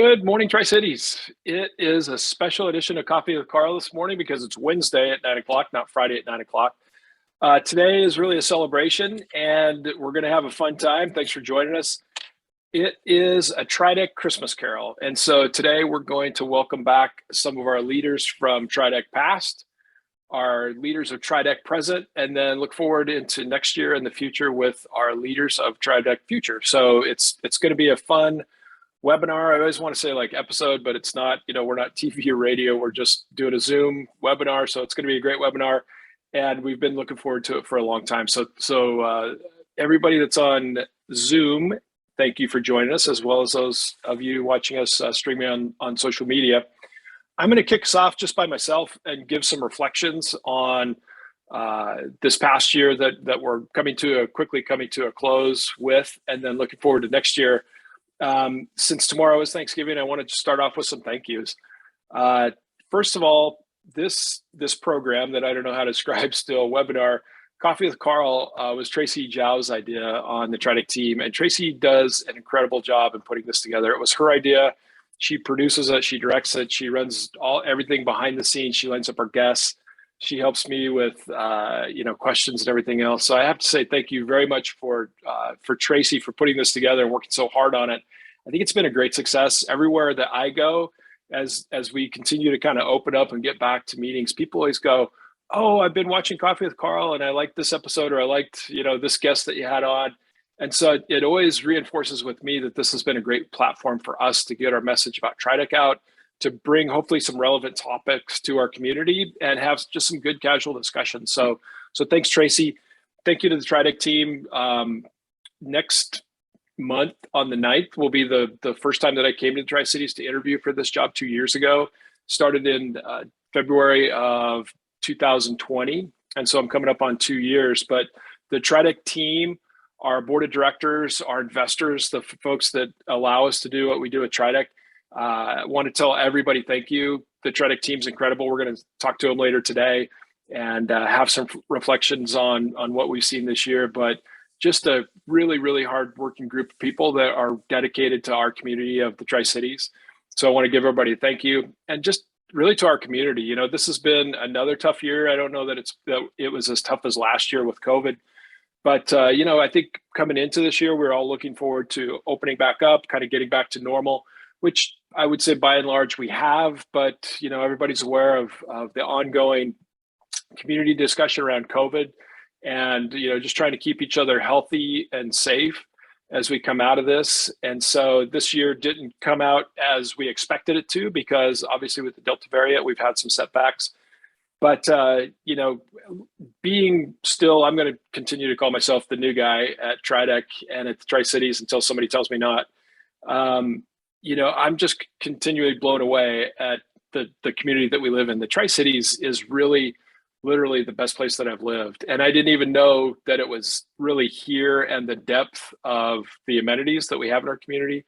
Good morning, Tri-Cities. It is a special edition of Coffee with Karl this morning because it's Wednesday at 9 o'clock, not Friday at 9 o'clock. Today is really a celebration and we're going to have a fun time. Thanks for joining us. It is a TRIDEC Christmas Carol. And so today we're going to welcome back some of our leaders from TRIDEC past, our leaders of TRIDEC present, and then look forward into next year and the future with our leaders of TRIDEC future. So it's going to be a fun webinar. I always want to say like episode, but it's not, we're not TV or radio. We're just doing a Zoom webinar. So it's going to be a great webinar. And we've been looking forward to it for a long time. So everybody that's on Zoom, thank you for joining us, as well as those of you watching us streaming on social media. I'm going to kick us off just by myself and give some reflections on this past year that we're quickly coming to a close with, and then looking forward to next year. Since tomorrow is Thanksgiving, I wanted to start off with some thank yous. First of all, this program that I don't know how to describe still, webinar, Coffee with Karl, was Traci Zhao's idea on the TRIDEC team. And Traci does an incredible job in putting this together. It was her idea. She produces it, she directs it, she runs everything behind the scenes. She lines up our guests. She helps me with questions and everything else. So I have to say thank you very much for Traci for putting this together and working so hard on it. I think it's been a great success everywhere that I go. As we continue to kind of open up and get back to meetings, people always go, "Oh, I've been watching Coffee with Karl and I liked this episode, or I liked this guest that you had on." And so it always reinforces with me that this has been a great platform for us to get our message about TRIDEC out, to bring hopefully some relevant topics to our community and have just some good casual discussion. So thanks, Traci. Thank you to the TRIDEC team. Next month on the 9th will be the first time that I came to the Tri-Cities to interview for this job 2 years ago. Started in February of 2020. And so I'm coming up on 2 years, but the TRIDEC team, our board of directors, our investors, the folks that allow us to do what we do at TRIDEC, I want to tell everybody thank you. The TRIDEC team's incredible. We're going to talk to them later today and have some reflections on what we've seen this year. But just a really, really hard-working group of people that are dedicated to our community of the Tri-Cities. So I want to give everybody a thank you, and just really to our community. This has been another tough year. I don't know that it was as tough as last year with COVID. But, I think coming into this year, we're all looking forward to opening back up, kind of getting back to normal, which I would say by and large we have. But, everybody's aware of the ongoing community discussion around COVID and, just trying to keep each other healthy and safe as we come out of this. And so this year didn't come out as we expected it to, because obviously with the Delta variant, we've had some setbacks. But, being still, I'm going to continue to call myself the new guy at TRIDEC and at the Tri-Cities until somebody tells me not. I'm just continually blown away at the community that we live in. The Tri-Cities is really, literally the best place that I've lived. And I didn't even know that it was really here, and the depth of the amenities that we have in our community,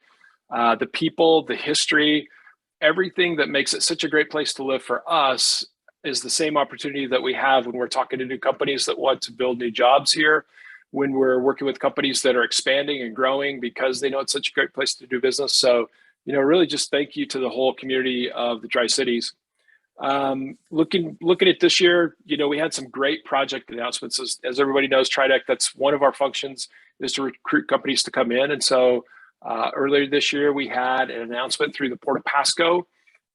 the people, the history, everything that makes it such a great place to live for us is the same opportunity that we have when we're talking to new companies that want to build new jobs here, when we're working with companies that are expanding and growing because they know it's such a great place to do business. So, really just thank you to the whole community of the Tri-Cities. Looking at this year, we had some great project announcements. As everybody knows, TRIDEC, that's one of our functions, is to recruit companies to come in. And so earlier this year, we had an announcement through the Port of Pasco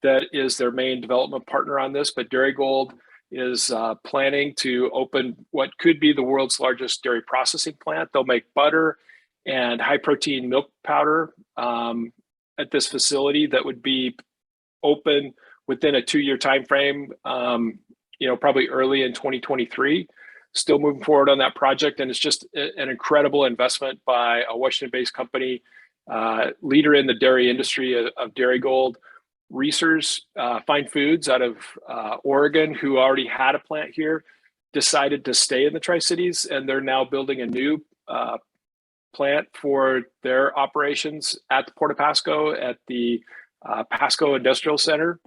that is their main development partner on this, but Dairygold is planning to open what could be the world's largest dairy processing plant. They'll make butter and high protein milk powder at this facility that would be open within a 2-year time frame, probably early in 2023. Still moving forward on that project, and it's just an incredible investment by a Washington-based company, leader in the dairy industry of Dairygold. Reese's Fine Foods out of Oregon, who already had a plant here, decided to stay in the Tri-Cities, and they're now building a new plant for their operations at the Port of Pasco at the Pasco Industrial Center.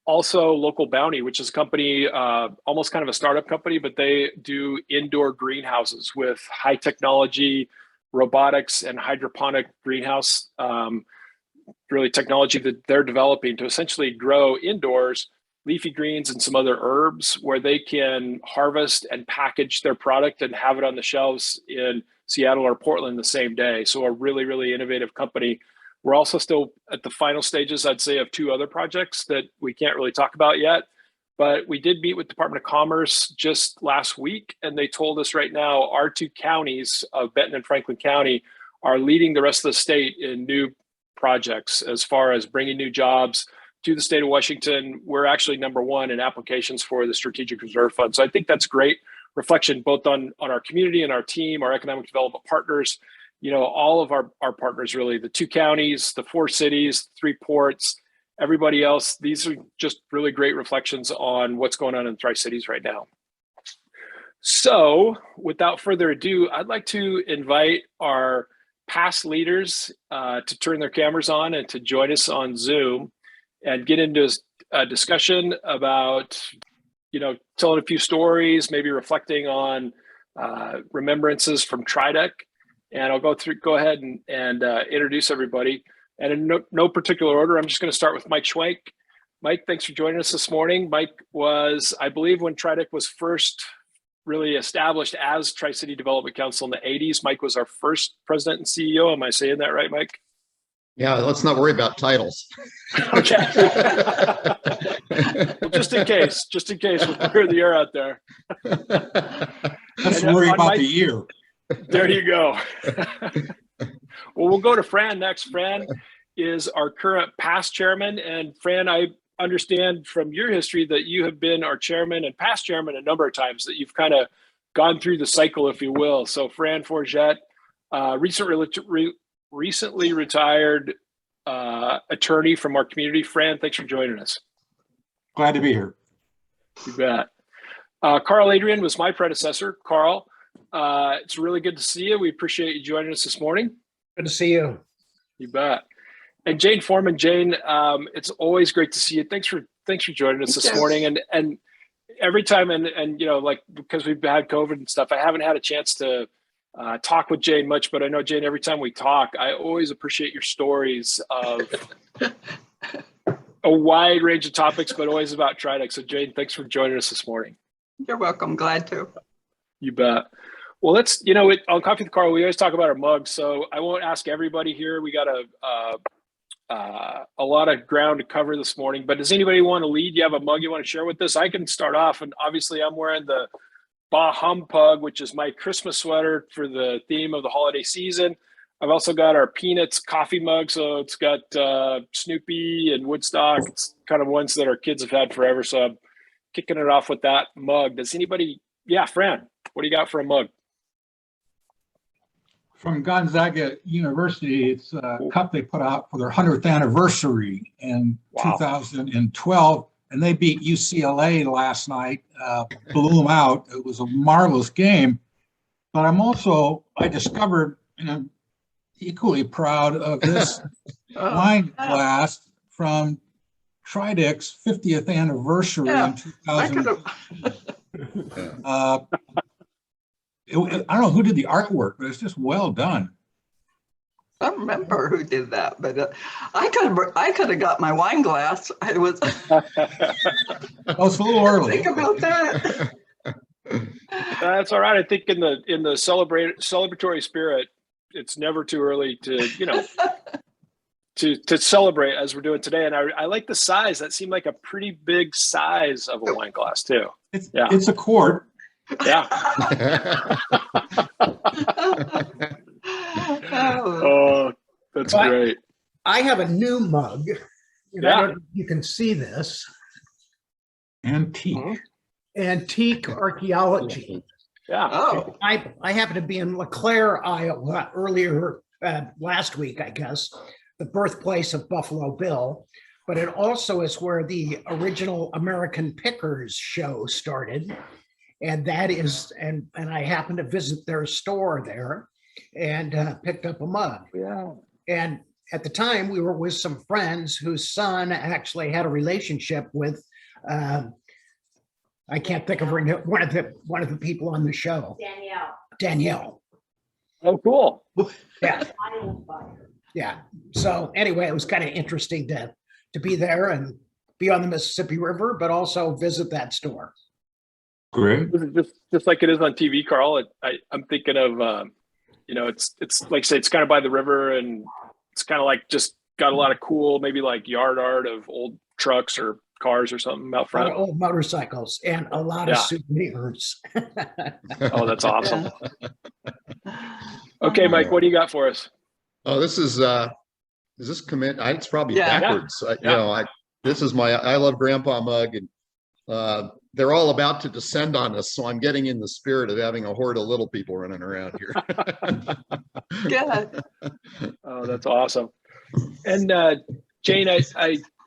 Also, Local Bounty, which is a company, almost kind of a startup company, but they do indoor greenhouses with high technology, robotics, and hydroponic greenhouse really technology that they're developing to essentially grow indoors leafy greens and some other herbs where they can harvest and package their product and have it on the shelves in Seattle or Portland the same day. So a really, really innovative company. We're also still at the final stages, I'd say, of 2 other projects that we can't really talk about yet. But we did meet with Department of Commerce just last week, and they told us right now our 2 counties of Benton and Franklin County are leading the rest of the state in new projects as far as bringing new jobs to the state of Washington. We're actually number 1 in applications for the Strategic Reserve Fund. So I think that's great reflection both on our community and our team, our economic development partners, all of our partners, really, the 2 counties, the 4 cities, 3 ports, everybody else. These are just really great reflections on what's going on in Tri-Cities right now. So without further ado, I'd like to invite our past leaders to turn their cameras on and to join us on Zoom and get into a discussion about, telling a few stories, maybe reflecting on remembrances from TRIDEC. And I'll go ahead and introduce everybody. And in no particular order, I'm just going to start with Mike Schwenk. Mike, thanks for joining us this morning. Mike was, I believe, when TRIDEC was first really established as Tri-City Development Council in the 80s. Mike was our first president and CEO. Am I saying that right, Mike? Yeah, let's not worry about titles. Okay. Well, just in case, we'll clear the air out there. Let's worry about the year. There you go. Well, we'll go to Fran next. Fran is our current past chairman. And Fran, I understand from your history that you have been our chairman and past chairman a number of times, that you've kind of gone through the cycle, if you will. So Fran Forgette, recently retired attorney from our community. Fran, thanks for joining us. Glad to be here. You bet. Karl Adrian was my predecessor. Karl, it's really good to see you. We appreciate you joining us this morning. Good to see you. You bet. And Jane Foreman. Jane, it's always great to see you. Thanks for joining us this morning. And every time, and because we've had COVID and stuff, I haven't had a chance to talk with Jane much, but I know, Jane, every time we talk, I always appreciate your stories of a wide range of topics, but always about TRIDEC. So Jane, thanks for joining us this morning. You're welcome. Glad to. You bet. Well, let's, on Coffee with Karl, we always talk about our mugs. So I won't ask everybody here. We got a lot of ground to cover this morning, but does anybody want to lead? You have a mug you want to share with us? I can start off. And obviously I'm wearing the Bah Humpug, which is my Christmas sweater for the theme of the holiday season. I've also got our Peanuts coffee mug. So it's got Snoopy and Woodstock. It's kind of ones that our kids have had forever. So I'm kicking it off with that mug. Does anybody? Yeah, Fran, what do you got for a mug? From Gonzaga University, it's a cup they put out for their 100th anniversary in 2012. And they beat UCLA last night, blew them out. It was a marvelous game. But I discovered, and I'm equally proud of this wine glass from TRIDEC's 50th anniversary in 2000. I don't know who did the artwork, but it's just well done. I don't remember who did that, but I could have got my wine glass. I was. It's a little early. Think about that. That's all right. I think in the celebratory spirit, it's never too early to to celebrate as we're doing today. And I like the size. That seemed like a pretty big size of a wine glass too. It's a quart. Yeah. Oh, that's great. I have a new mug. I don't know if you can see this. Antique. Antique archaeology. Yeah. Oh. I happen to be in LeClaire, Iowa, earlier last week, I guess, the birthplace of Buffalo Bill. But it also is where the original American Pickers show started. And that is, and I happened to visit their store there and picked up a mug. Yeah. And at the time, we were with some friends whose son actually had a relationship with, I can't think of her name, one of the people on the show. Danielle. Oh, cool. Yeah. Yeah. So anyway, it was kind of interesting to be there and be on the Mississippi River, but also visit that store. Great. This is just like it is on TV, Karl. I'm thinking of, it's like I say, it's kind of by the river, and it's kind of like just got a lot of cool, maybe like yard art of old trucks or cars or something out A lot front. of old motorcycles and a lot of souvenirs. Oh, that's awesome. Okay, Mike, what do you got for us? Oh, this is this commit? It's probably Yeah. backwards. Yeah. This is my I love Grandpa mug, and they're all about to descend on us, so I'm getting in the spirit of having a horde of little people running around here. Good. Oh, that's awesome. And Jane,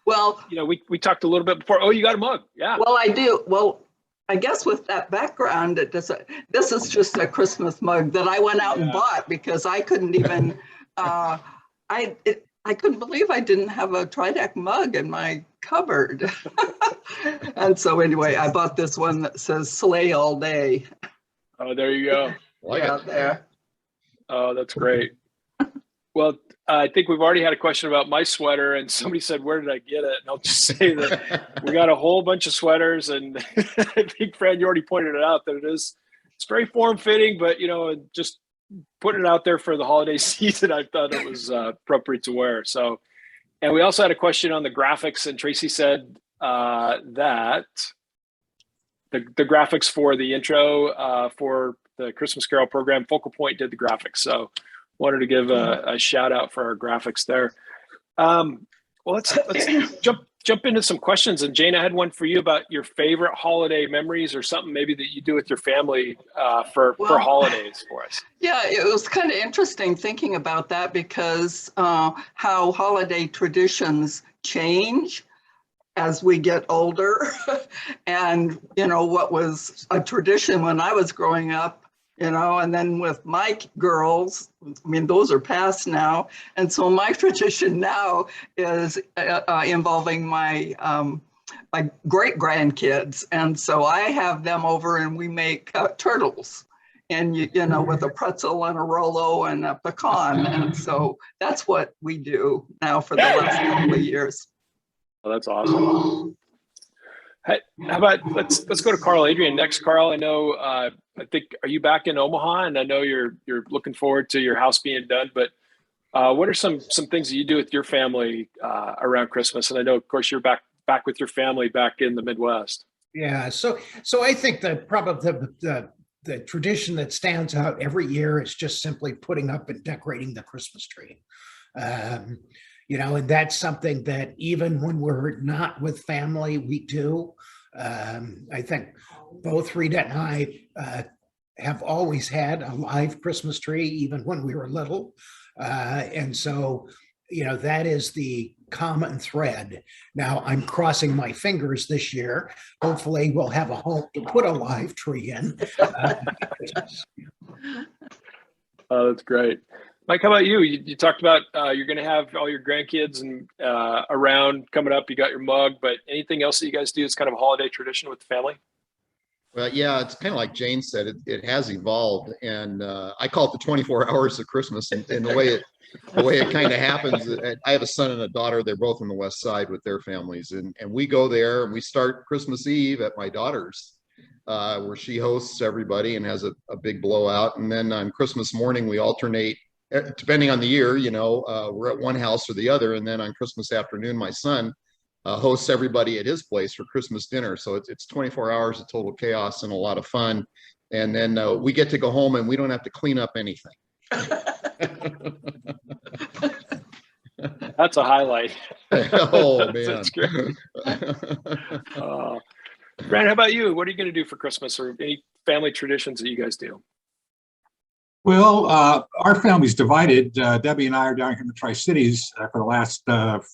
Well, we talked a little bit before. Oh, you got a mug. Yeah. well, I do. Well, I guess with that background, this is just a Christmas mug that I went out and bought because I couldn't even, I couldn't believe I didn't have a TRIDEC mug in my cupboard. And so anyway, I bought this one that says "Slay all day." Oh, there you go. There. Oh, that's great. Well, I think we've already had a question about my sweater, and somebody said, "Where did I get it?" And I'll just say that we got a whole bunch of sweaters, and I think Fran, you already pointed it out that it's very form fitting, but just putting it out there for the holiday season, I thought it was appropriate to wear. So, and we also had a question on the graphics, and Traci said that the graphics for the intro for the Christmas Carol program, Focal Point did the graphics. So wanted to give a shout out for our graphics there. Well, let's jump into some questions. And Jane, I had one for you about your favorite holiday memories or something maybe that you do with your family for holidays for us. Yeah, it was kind of interesting thinking about that because how holiday traditions change as we get older. And, what was a tradition when I was growing up, and then with my girls, those are past now. And so my tradition now is involving my my great grandkids. And so I have them over and we make turtles. And, with a pretzel and a Rolo and a pecan. And so that's what we do now for the last couple of years. Oh, that's awesome. Hey, how about let's go to Karl. Adrian next. Karl, I know I think, are you back in Omaha? And I know you're looking forward to your house being done, but what are some things that you do with your family around Christmas? And I know, of course, you're back with your family back in the Midwest. Yeah, so I think that probably the tradition that stands out every year is just simply putting up and decorating the Christmas tree. And that's something that even when we're not with family, we do. I think both Rita and I have always had a live Christmas tree, even when we were little. And so, that is the common thread. Now, I'm crossing my fingers this year. Hopefully, we'll have a home to put a live tree in. Oh, that's great. Mike, how about you? You talked about you're going to have all your grandkids and around coming up. You got your mug, but anything else that you guys do is kind of a holiday tradition with the family? Well, yeah, it's kind of like Jane said, it has evolved, and I call it the 24 hours of Christmas. And the way it kind of happens, I have a son and a daughter. They're both on the West Side with their families, and we go there and we start Christmas Eve at my daughter's, where she hosts everybody and has a big blowout. And then on Christmas morning, we alternate, depending on the year, we're at one house or the other. And then on Christmas afternoon, my son hosts everybody at his place for Christmas dinner. So it's 24 hours of total chaos and a lot of fun. And then we get to go home and we don't have to clean up anything. That's a highlight. Oh, man. That's great. Fran, how about you? What are you going to do for Christmas, or any family traditions that you guys do? Well, our family's divided. Debbie and I are down here in the Tri-Cities for the last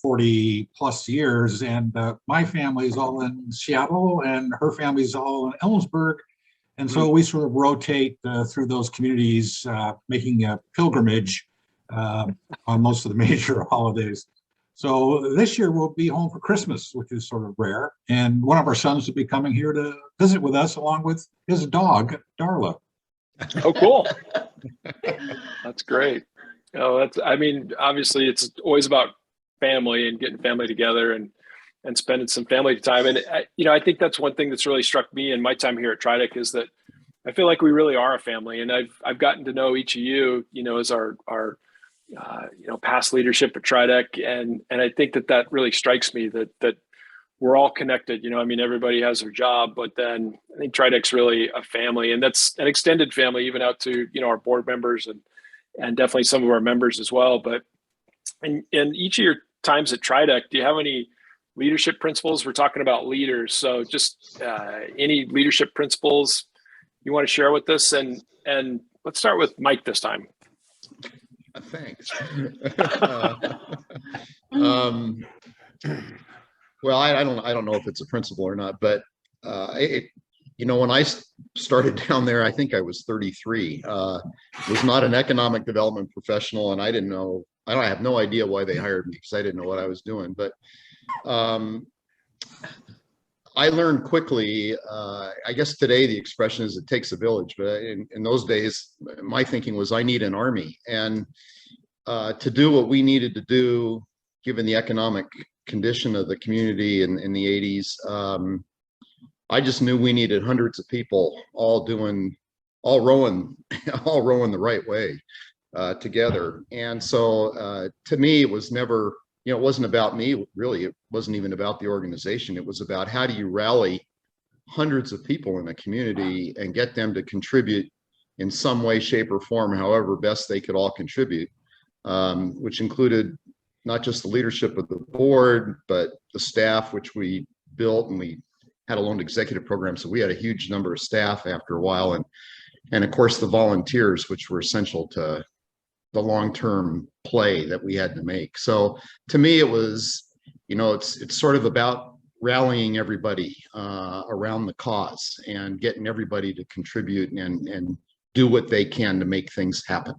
40 plus years. And my family is all in Seattle and her family's all in Ellensburg. And so we sort of rotate through those communities, making a pilgrimage on most of the major holidays. So this year we'll be home for Christmas, which is sort of rare. And one of our sons will be coming here to visit with us along with his dog, Darla. Oh, cool. That's great. Oh, I mean, obviously it's always about family and getting family together and spending some family time. And I think that's one thing that's really struck me in my time here at TRIDEC is that I feel like we really are a family. And I've gotten to know each of you, as our past leadership at TRIDEC. And I think that really strikes me that we're all connected. I mean, everybody has their job, but then I think TRIDEC's really a family, and that's an extended family, even out to, our board members and definitely some of our members as well. But in each of your times at TRIDEC, do you have any leadership principles? We're talking about leaders. So just any leadership principles you want to share with us? And let's start with Mike this time. Thanks. Well, I don't know if it's a principle or not, but when I started down there, I think I was 33. Was not an economic development professional, and I have no idea why they hired me, because I didn't know what I was doing. But I learned quickly. I guess today the expression is "it takes a village," but in those days, my thinking was I need an army, and to do what we needed to do, given the economic condition of the community in the 80s. I just knew we needed hundreds of people all rowing the right way together. And so to me, it was never, it wasn't about me, really. It wasn't even about the organization. It was about how do you rally hundreds of people in a community and get them to contribute in some way, shape, or form, however best they could all contribute, which included not just the leadership of the board, but the staff, which we built, and we had a loan executive program. So we had a huge number of staff after a while. And of course, the volunteers, which were essential to the long-term play that we had to make. So to me, it was, it's sort of about rallying everybody around the cause and getting everybody to contribute and do what they can to make things happen.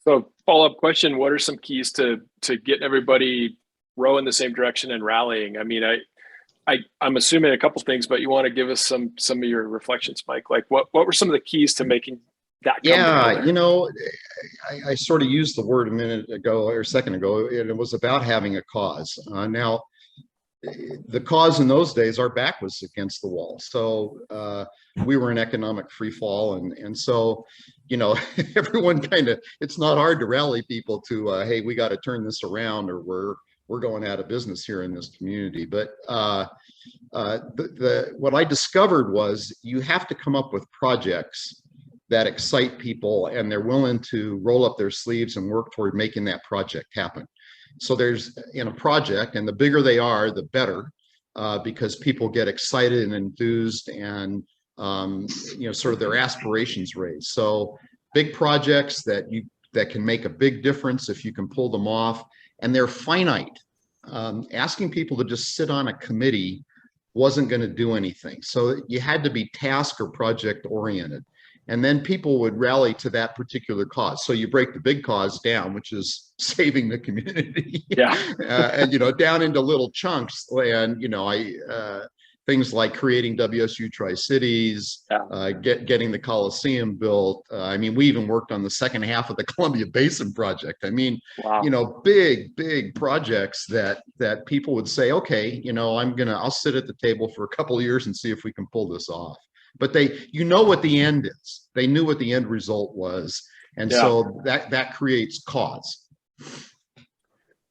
So follow-up question, what are some keys to getting everybody row in the same direction and rallying? I mean, I'm assuming a couple things, but you want to give us some of your reflections, Mike? Like what were some of the keys to making that come together? I sort of used the word a minute ago or a second ago, and it was about having a cause. Now, the cause in those days, our back was against the wall. So we were in economic free fall. And so, everyone it's not hard to rally people to, hey, we got to turn this around, or we're going out of business here in this community. But what I discovered was you have to come up with projects that excite people and they're willing to roll up their sleeves and work toward making that project happen. So there's in a project, and the bigger they are, the better, because people get excited and enthused and, sort of their aspirations raised. So big projects that can make a big difference if you can pull them off, and they're finite. Asking people to just sit on a committee wasn't going to do anything. So you had to be task or project oriented. And then people would rally to that particular cause. So you break the big cause down, which is saving the community, and down into little chunks. And things like creating WSU Tri-Cities, getting the Coliseum built. I mean, we even worked on the second half of the Columbia Basin project. I mean, wow. Big projects that people would say, okay, I'll sit at the table for a couple of years and see if we can pull this off. But what the end is. They knew what the end result was. And so that creates cause.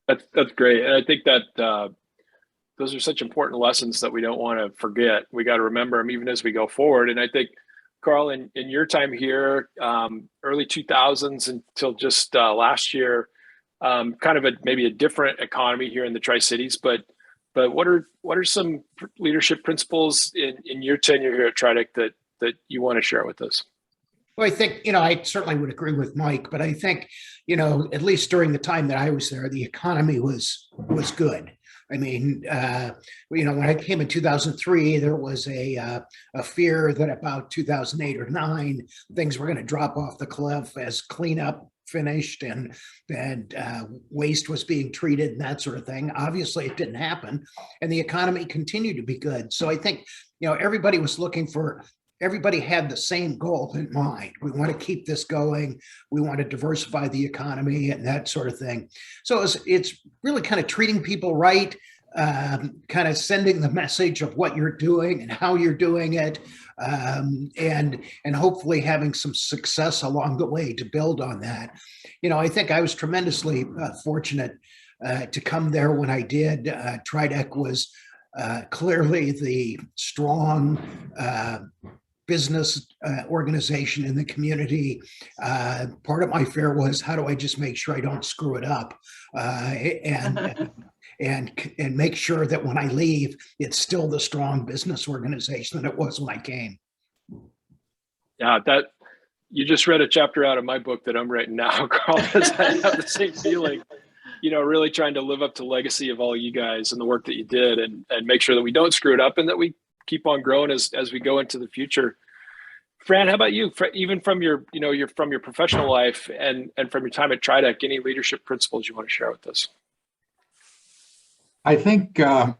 That's great. And I think that those are such important lessons that we don't want to forget. We got to remember them even as we go forward. And I think, Karl, in your time here, early 2000s until just last year, kind of maybe a different economy here in the Tri-Cities, but what are some leadership principles in your tenure here at TRIDEC that you want to share with us? Well, I think, I certainly would agree with Mike, but I think, at least during the time that I was there, the economy was good. I mean, when I came in 2003, there was a fear that about 2008 or 9, things were going to drop off the cliff as cleanup finished and waste was being treated and that sort of thing. Obviously, it didn't happen, and the economy continued to be good. So I think, everybody was looking for everybody had the same goal in mind. We want to keep this going. We want to diversify the economy and that sort of thing. So it's really kind of treating people right, kind of sending the message of what you're doing and how you're doing it, and hopefully having some success along the way to build on that. I think I was tremendously fortunate to come there when I did. TRIDEC was clearly the strong business organization in the community. Part of my fear was, how do I just make sure I don't screw it up, and make sure that when I leave, it's still the strong business organization that it was when I came. Yeah, that you just read a chapter out of my book that I'm writing now, Karl, because I have the same feeling. Really trying to live up to legacy of all you guys and the work that you did, and make sure that we don't screw it up and that we keep on growing as we go into the future. Fran, how about you? Even from your professional life and from your time at TRIDEC, any leadership principles you want to share with us? I think the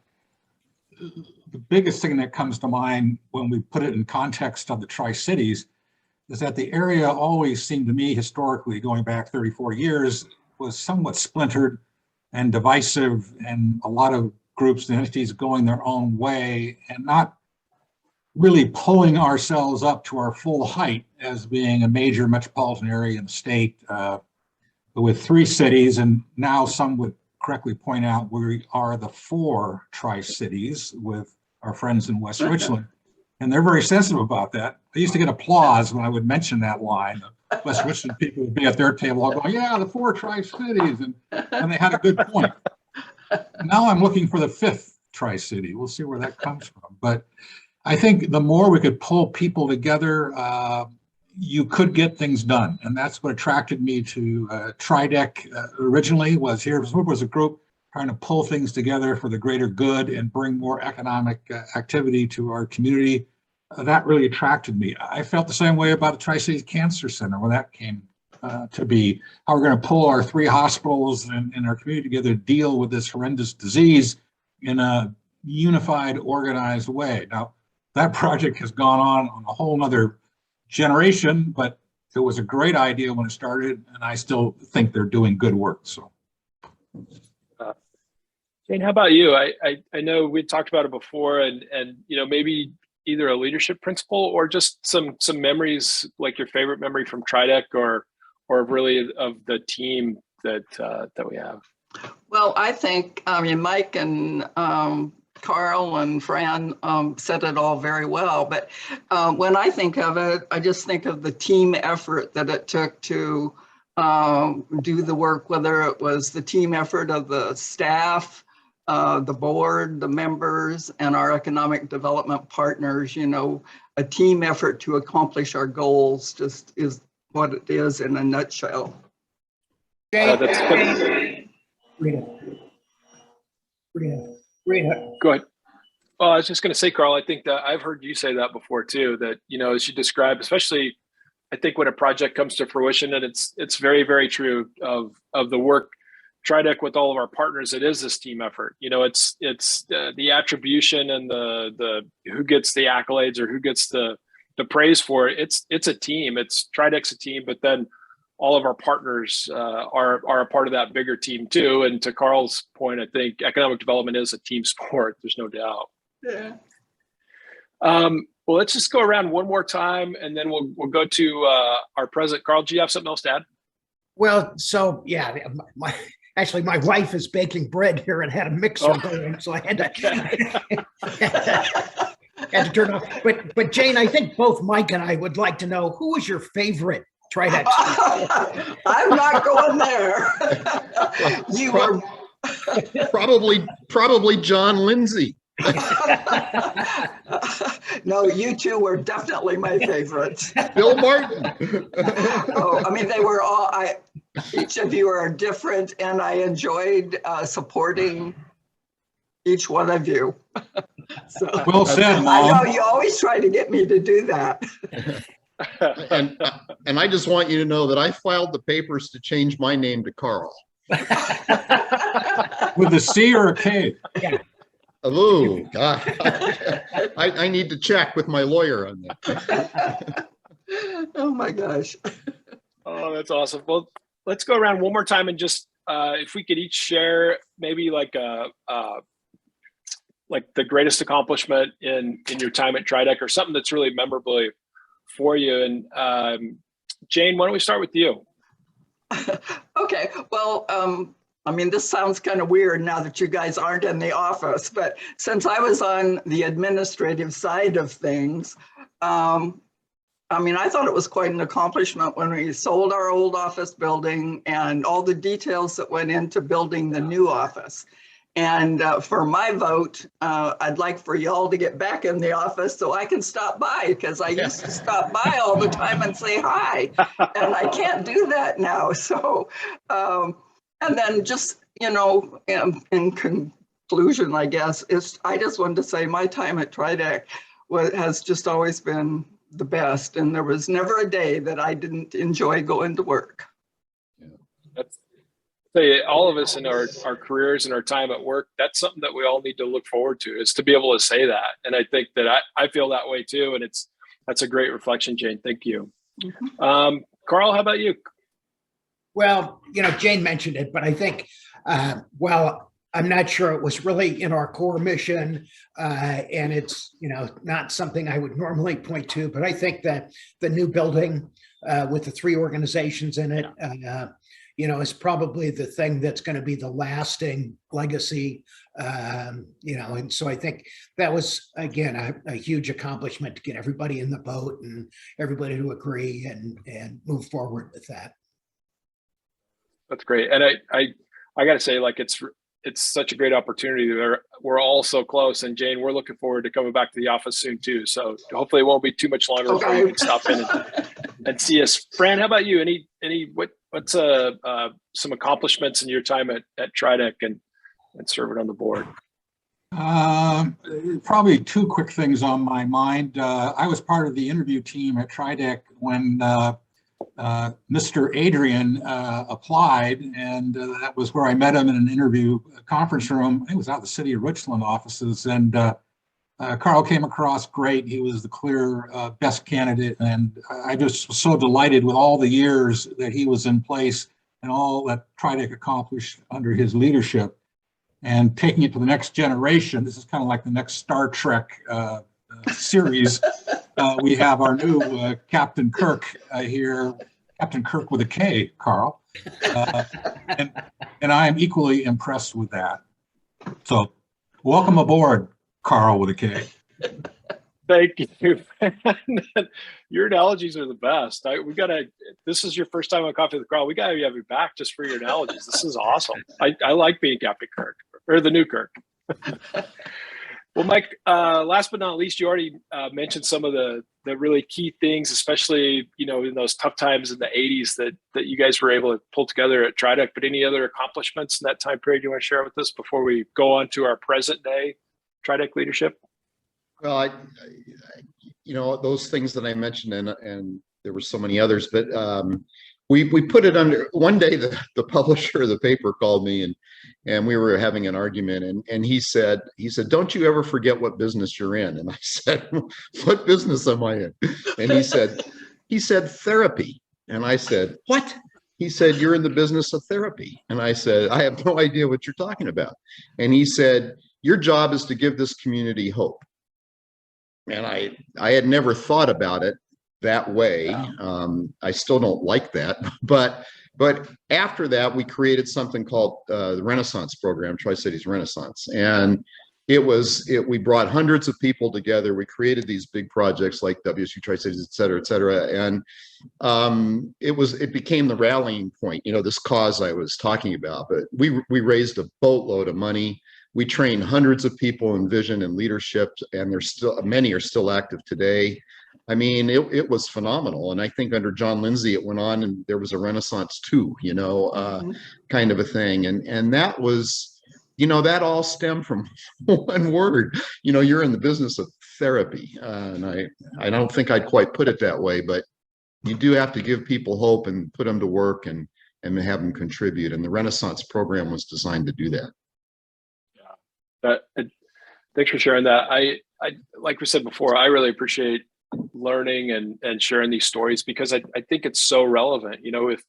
biggest thing that comes to mind when we put it in context of the Tri-Cities is that the area always seemed to me, historically, going back 34 years, was somewhat splintered and divisive, and a lot of groups and entities going their own way and not really pulling ourselves up to our full height as being a major metropolitan area in the state, with 3 cities. And now some would correctly point out we are the 4 Tri-Cities with our friends in West Richland. And they're very sensitive about that. I used to get applause when I would mention that line. West Richland people would be at their table all going, yeah, the 4 Tri-Cities. And they had a good point. Now I'm looking for the 5th Tri-City. We'll see where that comes from. But I think the more we could pull people together, you could get things done. And that's what attracted me to TRIDEC originally. Was a group trying to pull things together for the greater good and bring more economic activity to our community. That really attracted me. I felt the same way about the Tri-Cities Cancer Center when that came to be. How we're going to pull our 3 hospitals and our community together to deal with this horrendous disease in a unified, organized way. Now, that project has gone on a whole nother generation, but it was a great idea when it started, and I still think they're doing good work. So, Jane, how about you? I know we talked about it before, and maybe either a leadership principle or just some memories, like your favorite memory from TRIDEC, or really of the team that we have. Well, I think Mike and Karl and Fran said it all very well, but when I think of it, I just think of the team effort that it took to do the work, whether it was the team effort of the staff, the board, the members, and our economic development partners. A team effort to accomplish our goals just is what it is in a nutshell. That's Go ahead. Well, I was just going to say, Karl, I think that I've heard you say that before too, that, as you describe, especially, I think when a project comes to fruition, and it's very, very true of the work TRIDEC with all of our partners, it is this team effort. It's the attribution and the who gets the accolades or who gets the praise for it. It's a team. It's TRIDEC's a team, but then all of our partners are a part of that bigger team too. And to Karl's point, I think economic development is a team sport. There's no doubt. Yeah. Well, let's just go around one more time, and then we'll go to our president. Karl, do you have something else to add? Well, so yeah, actually, my wife is baking bread here and had a mixer going, so I had to turn off. But Jane, I think both Mike and I would like to know, who was your favorite TRIDEC? I'm not going there. You were probably John Lindsay. No, you 2 were definitely my favorites. Bill Martin. They were all. Each of you are different, and I enjoyed supporting each one of you. So, well said, Mom. I know you always try to get me to do that. And I just want you to know that I filed the papers to change my name to Karl. With a C or a K? Yeah. Oh, God. I need to check with my lawyer on that. Oh, my gosh. Oh, that's awesome. Well, let's go around one more time and just if we could each share maybe like the greatest accomplishment in your time at TRIDEC or something that's really memorable for you. And Jane, why don't we start with you? Okay, well, I mean, this sounds kind of weird now that you guys aren't in the office, but since I was on the administrative side of things, I mean, I thought it was quite an accomplishment when we sold our old office building and all the details that went into building the new office. And for my vote, I'd like for y'all to get back in the office so I can stop by, because I used to stop by all the time and say hi, and I can't do that now. So, and then just, you know, in conclusion, I guess, I just wanted to say my time at TRIDEC has just always been the best, and there was never a day that I didn't enjoy going to work. That's say all of us in our careers and our time at work, that's something that we all need to look forward to, is to be able to say that. And I think that I feel that way too. And that's a great reflection, Jane. Thank you. Mm-hmm. Carl, how about you? Well, you know, Jane mentioned it, but I think, well, I'm not sure it was really in our core mission, and it's, you know, not something I would normally point to, but I think that the new building with the 3 organizations in it, you know, is probably the thing that's going to be the lasting legacy, you know, and so I think that was, again, a huge accomplishment to get everybody in the boat and everybody to agree and move forward with that. That's great. And I got to say, like, it's such a great opportunity. We're all so close. And Jane, we're looking forward to coming back to the office soon too. So hopefully it won't be too much longer before you can stop in and see us. Fran, how about you? What's some accomplishments in your time at TRIDEC and serving on the board? Probably 2 quick things on my mind. I was part of the interview team at TRIDEC when Mr. Adrian applied, and that was where I met him in an interview conference room. I think it was out of the city of Richland offices, and Karl came across great. He was the clear best candidate, and I just was so delighted with all the years that he was in place and all that TRIDEC accomplished under his leadership, and taking it to the next generation. This is kind of like the next Star Trek series. We have our new Captain Kirk here, Captain Kirk with a K, Karl, and I am equally impressed with that. So welcome aboard, Karl with a K. Thank you. Your analogies are the best. This is your first time on Coffee with Karl. We got to have you back just for your analogies. This is awesome. I like being Captain Kirk, or the new Kirk. Well, Mike, last but not least, you already mentioned some of the really key things, especially, you know, in those tough times in the 80s that you guys were able to pull together at TRIDEC. But any other accomplishments in that time period you want to share with us before we go on to our present day TRIDEC leadership? Well, you know, those things that I mentioned, and there were so many others, but we put it under. One day the publisher of the paper called me and we were having an argument, and he said, "Don't you ever forget what business you're in?" And I said, "What business am I in?" And he said therapy. And I said, "What?" He said, "You're in the business of therapy." And I said, "I have no idea what you're talking about." And he said, "Your job is to give this community hope." And I had never thought about it that way. Wow. I still don't like that, but after that, we created something called the Renaissance program, Tri-Cities Renaissance. And we brought hundreds of people together. We created these big projects like WSU Tri-Cities, et cetera, et cetera. And it became the rallying point, you know, this cause I was talking about. But we raised a boatload of money. We trained hundreds of people in vision and leadership, and many are still active today. I mean, it was phenomenal. And I think under John Lindsay, it went on and there was a Renaissance too, you know, kind of a thing. And that was, you know, that all stemmed from one word. You know, you're in the business of therapy. And I don't think I'd quite put it that way, but you do have to give people hope and put them to work and have them contribute. And the Renaissance program was designed to do that. Yeah, Thanks for sharing that. I like we said before, I really appreciate learning and sharing these stories because I think it's so relevant. You know, if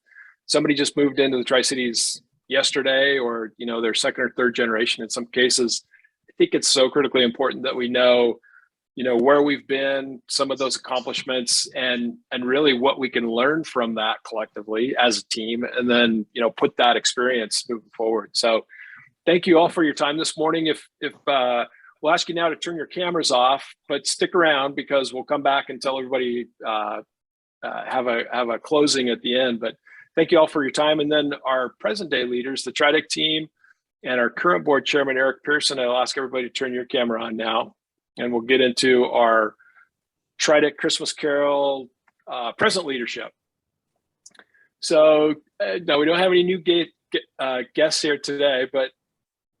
somebody just moved into the Tri-Cities yesterday or, you know, their second or third generation in some cases, I think it's so critically important that we know, you know, where we've been, some of those accomplishments, and really what we can learn from that collectively as a team, and then, you know, put that experience moving forward. So thank you all for your time this morning. If we'll ask you now to turn your cameras off, but stick around because we'll come back and tell everybody have a closing at the end. But thank you all for your time. And then our present day leaders, the TRIDEC team and our current board chairman, Eric Pearson, I'll ask everybody to turn your camera on now. And we'll get into our TRIDEC Christmas Carol present leadership. So no, we don't have any new guests here today, but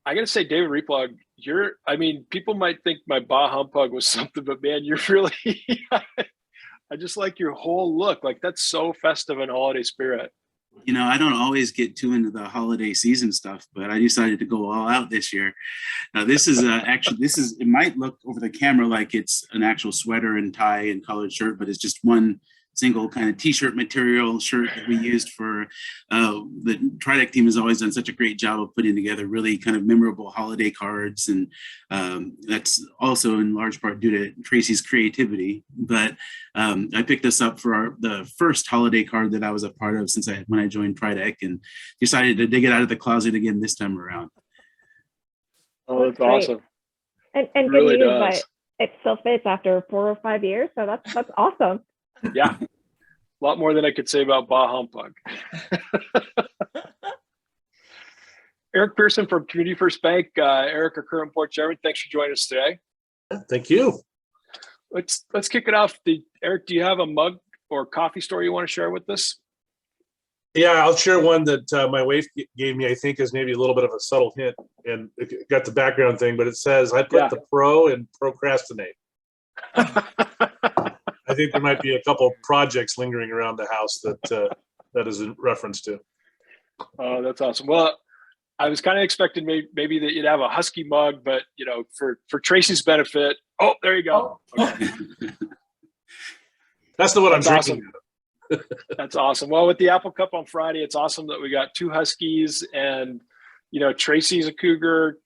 I got to say, David Reeploeg, I mean, people might think my bah humbug was something, but man, you're really, I just like your whole look. Like that's so festive and holiday spirit. You know, I don't always get too into the holiday season stuff, but I decided to go all out this year. Now, this is it might look over the camera like it's an actual sweater and tie and collared shirt, but it's just one single kind of t-shirt material shirt that we used for the TRIDEC team has always done such a great job of putting together really kind of memorable holiday cards. And that's also in large part due to Traci's creativity. But I picked this up for the first holiday card that I was a part of when I joined TRIDEC, and decided to dig it out of the closet again this time around. Oh, that's awesome. And It good really news, does. but it still fits after 4 or 5 years. So that's awesome. Yeah, a lot more than I could say about bah humbug. Eric Pearson from Community First Bank. Eric, our current board chairman, thanks for joining us today. Thank you. Let's kick it off. Eric, do you have a mug or coffee story you want to share with us? Yeah, I'll share one that my wife gave me. I think is maybe a little bit of a subtle hint, and it got the background thing, but it says, I put the pro in procrastinate. I think there might be a couple projects lingering around the house that is in reference to. Oh, that's awesome. Well, I was kind of expecting maybe that you'd have a husky mug, but you know, for Traci's benefit. Oh, there you go. Okay. That's the one I'm drinking. Awesome. That's awesome. Well, with the Apple Cup on Friday, it's awesome that we got 2 Huskies, and you know, Traci's a Cougar.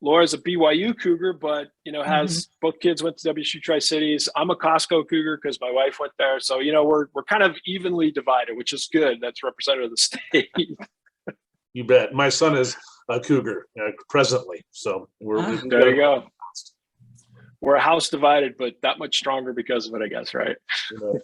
Laura's a BYU Cougar, but you know, has both kids went to WSU Tri-Cities. I'm a Costco Cougar because my wife went there. So you know, we're kind of evenly divided, which is good. That's representative of the state. You bet. My son is a Cougar presently, so there you go. We're a house divided, but that much stronger because of it, I guess, right? You know.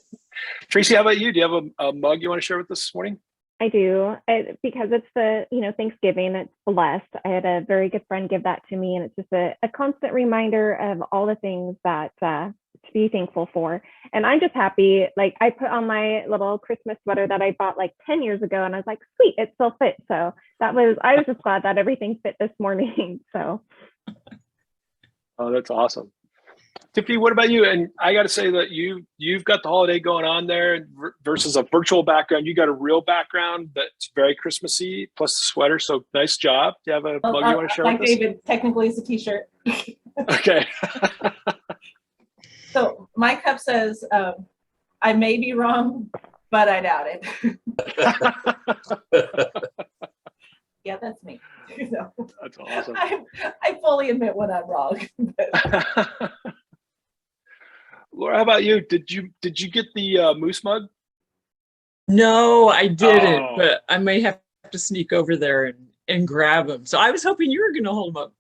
Traci, how about you? Do you have a mug you want to share with us this morning? I do, because it's Thanksgiving, it's blessed. I had a very good friend give that to me, and it's just a constant reminder of all the things that to be thankful for. And I'm just happy, like I put on my little Christmas sweater that I bought like 10 years ago, and I was like, sweet, it still fits. So I was just glad that everything fit this morning. So. Oh, that's awesome. Tiffany, what about you? And I got to say that you've got the holiday going on there versus a virtual background. You got a real background that's very Christmassy, plus the sweater. So nice job. Do you have a mug you want to share with us? David, technically it's a t-shirt. Okay. So my cup says, I may be wrong, but I doubt it. Yeah, that's me. So, that's awesome. I fully admit when I'm wrong. Laura, how about you? Did you get the moose mug? No, I didn't, but I may have to sneak over there and grab them. So I was hoping you were going to hold them up.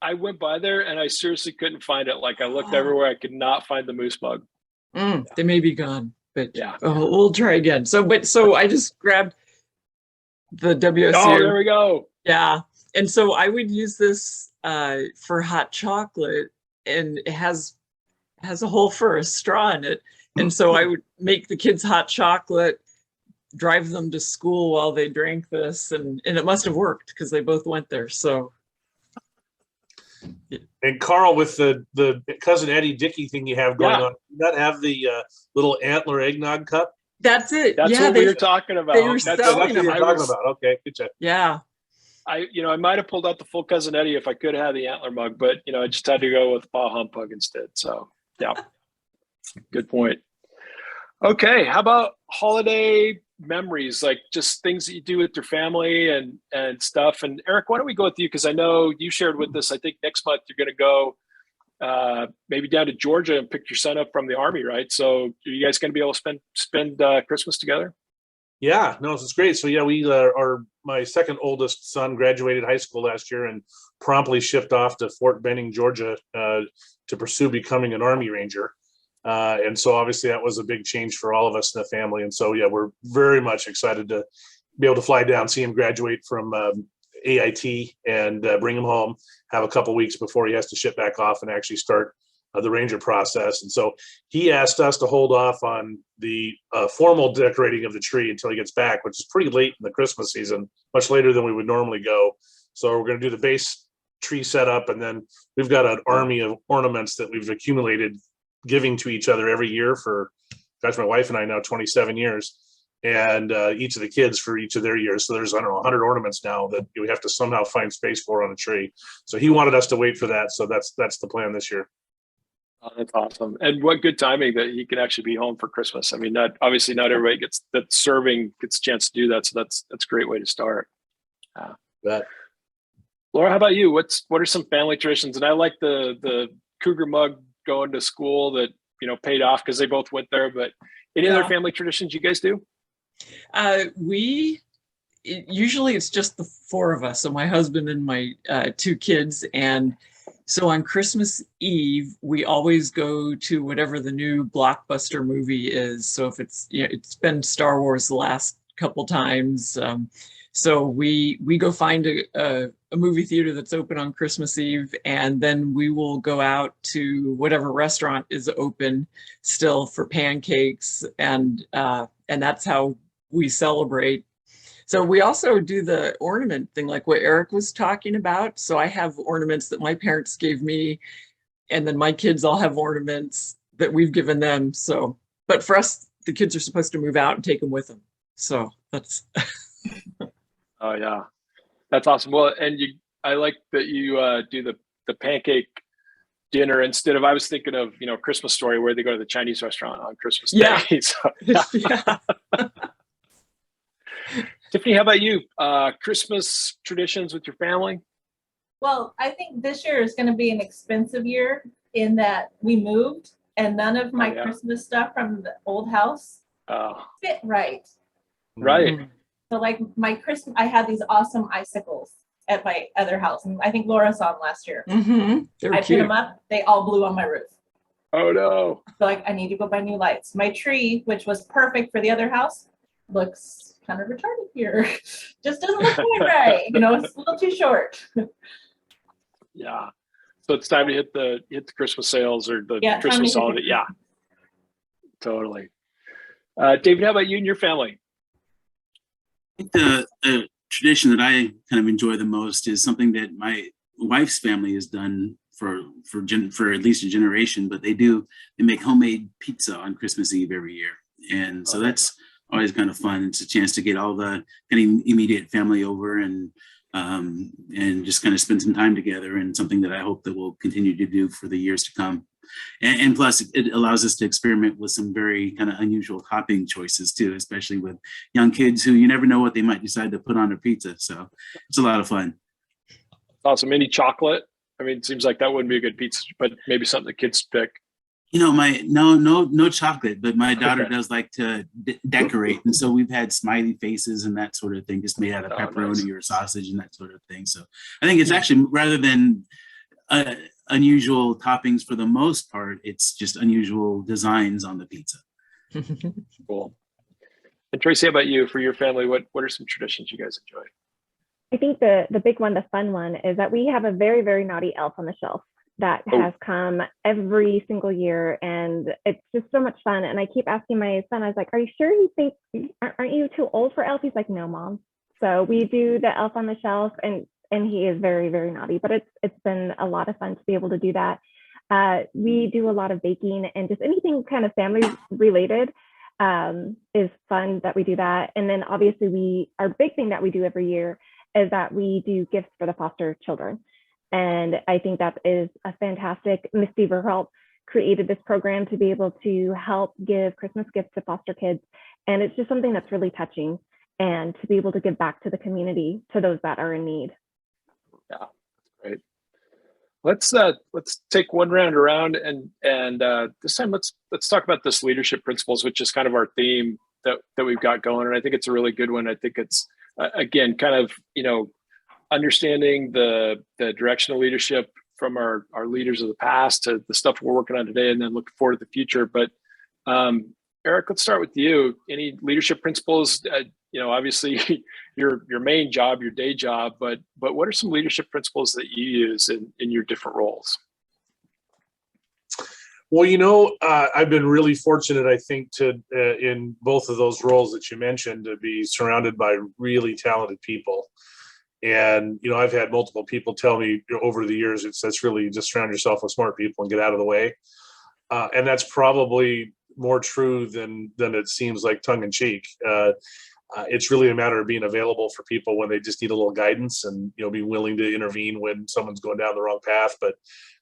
I went by there and I seriously couldn't find it. Like I looked everywhere, I could not find the moose mug. They may be gone, but yeah, we'll try again. So I just grabbed the WSU. Oh, there we go. Yeah, and so I would use this for hot chocolate, and it has a hole for a straw in it. And so I would make the kids hot chocolate, drive them to school while they drank this, and it must have worked because they both went there. So. And Karl, with the Cousin Eddie Dickey thing you have going on, do you not have the little antler eggnog cup? That's it. That's what we were talking about. They were that's what you're talking about. Okay, good job. Yeah. I might have pulled out the full Cousin Eddie if I could have had the antler mug, but I just had to go with Bah Humpug instead. So yeah, good point. Okay, how about holiday memories, like just things that you do with your family and stuff? And Eric, why don't we go with you? Because I know you shared with us, I think next month you're going to go maybe down to Georgia and pick your son up from the Army, right? So are you guys going to be able to spend Christmas together? Yeah, no, it's great. So yeah, my second oldest son graduated high school last year and promptly shipped off to Fort Benning, Georgia, to pursue becoming an Army Ranger. And so obviously that was a big change for all of us in the family. And so, yeah, we're very much excited to be able to fly down, see him graduate from AIT and bring him home, have a couple weeks before he has to ship back off and actually start the Ranger process. And so he asked us to hold off on the formal decorating of the tree until he gets back, which is pretty late in the Christmas season, much later than we would normally go. So we're going to do the base tree setup, and then we've got an army of ornaments that we've accumulated, giving to each other every year for, gosh, my wife and I now 27 years, and each of the kids for each of their years. So there's, I don't know, 100 ornaments now that we have to somehow find space for on a tree. So he wanted us to wait for that. So that's the plan this year. Oh, that's awesome. And what good timing that he can actually be home for Christmas. I mean, obviously not everybody gets a chance to do that. So that's a great way to start. Laura, how about you? What are some family traditions? And I like the Cougar mug going to school that, paid off because they both went there, but any other family traditions you guys do? Usually it's just the four of us. So my husband and my two kids. And so on Christmas Eve, we always go to whatever the new blockbuster movie is. So if it's, it's been Star Wars the last couple times. So we go find a movie theater that's open on Christmas Eve, and then we will go out to whatever restaurant is open still for pancakes, and that's how we celebrate. So we also do the ornament thing, like what Eric was talking about. So I have ornaments that my parents gave me, and then my kids all have ornaments that we've given them. So, but for us, the kids are supposed to move out and take them with them. So that's. Oh yeah, that's awesome. Well, and I like that you do the pancake dinner instead of, I was thinking of, Christmas Story where they go to the Chinese restaurant on Christmas Day. So, yeah. Tiffany, how about you? Christmas traditions with your family? Well, I think this year is going to be an expensive year in that we moved and none of my Christmas stuff from the old house fit right. Right. So like my Christmas, I had these awesome icicles at my other house. And I think Laura saw them last year. Mm-hmm. I put them up. They all blew on my roof. Oh no. So like I need to go buy new lights. My tree, which was perfect for the other house, looks kind of retarded here. Just doesn't look quite right. It's a little too short. Yeah. So it's time to hit the Christmas sales or the Christmas holiday. Yeah. Totally. David, how about you and your family? I think the tradition that I kind of enjoy the most is something that my wife's family has done for at least a generation, but they make homemade pizza on Christmas Eve every year. And so that's always kind of fun. It's a chance to get all the kind of immediate family over and just kind of spend some time together, and something that I hope that we'll continue to do for the years to come. And plus it allows us to experiment with some very kind of unusual topping choices too, especially with young kids who you never know what they might decide to put on their pizza. So it's a lot of fun. Awesome. Any chocolate? I mean, it seems like that wouldn't be a good pizza, but maybe something the kids pick. No chocolate, but my daughter does like to decorate. And so we've had smiley faces and that sort of thing, just made out of pepperoni or sausage and that sort of thing. So I think it's actually, rather than unusual toppings for the most part, it's just unusual designs on the pizza. Cool. And Traci, how about you? For your family, what are some traditions you guys enjoy? I think the big one, the fun one, is that we have a very, very naughty elf on the shelf that has come every single year, and it's just so much fun. And I keep asking my son, I was like, are you sure you think, aren't you too old for elf? He's like, no, Mom. So we do the elf on the shelf, and he is very, very naughty, but it's been a lot of fun to be able to do that. We do a lot of baking, and just anything kind of family related is fun that we do that. And then obviously our big thing that we do every year is that we do gifts for the foster children. And I think that is a fantastic. Misty Verhult created this program to be able to help give Christmas gifts to foster kids. And it's just something that's really touching, and to be able to give back to the community, to those that are in need. Yeah, great. Let's take one round around, and this time let's talk about this leadership principles, which is kind of our theme that we've got going. And I think it's a really good one. I think it's again kind of, you know, understanding the direction of leadership from our leaders of the past to the stuff we're working on today, and then looking forward to the future. But Eric, let's start with you. Any leadership principles? You know, obviously your main job, your day job, but what are some leadership principles that you use in your different roles? Well, you know, I've been really fortunate, I think, to in both of those roles that you mentioned, to be surrounded by really talented people. And, you know, I've had multiple people tell me over the years, that's really just surround yourself with smart people and get out of the way. And that's probably more true than it seems like tongue in cheek. It's really a matter of being available for people when they just need a little guidance, and, you know, be willing to intervene when someone's going down the wrong path. But